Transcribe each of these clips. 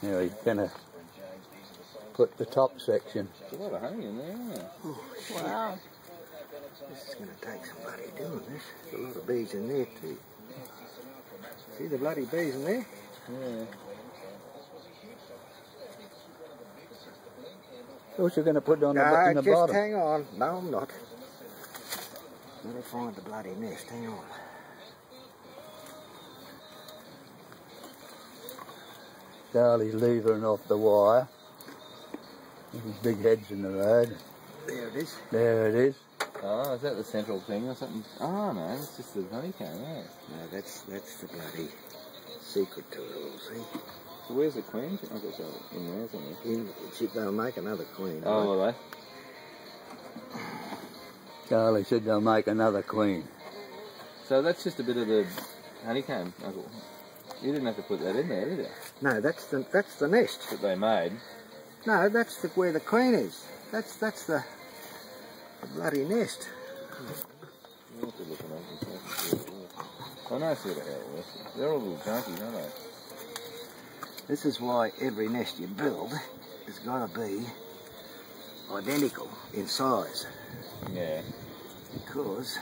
Now he's going to put the top section. There's a lot of honey in there, isn't there? Oh, shit. Wow. This is going to take some bloody doing this. There's a lot of bees in there too. See the bloody bees in there? Yeah. What you're going to put on the, in the just bottom? hang on. No, I'm not. Let me find the bloody nest. Hang on. Charlie's levering off the wire. With his big head's in the road. There it is. There it is. Oh, is that the central thing or something? Oh no, it's just the honeycomb, yeah. No, that's the bloody secret to it all, see? So where's the queen? I've got something in there, isn't there? They'll make another queen. Oh, will they? Charlie said they'll make another queen. So that's just a bit of the honeycomb, Uncle. You didn't have to put that in there, did you? No, that's the nest. That they made. No, that's where the queen is. That's the bloody nest. You have to look it up and see. I know sort of how it works. They're all little junkies, aren't they? This is why every nest you build has got to be identical in size. Yeah. Because...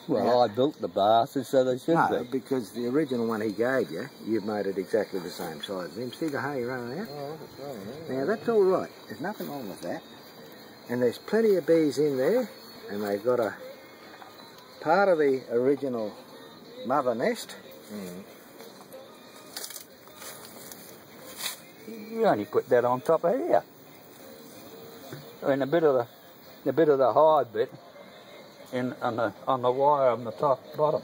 Well, I built the baths, so they should No, be. because the original one he gave you, you've made it exactly the same size as him. See the honey running out? Oh, that's right. Now that's all right. There's nothing wrong with that. And there's plenty of bees in there, and they've got a part of the original mother nest. You only put that on top of here. And a bit of the hive bit on the wire on the top bottom.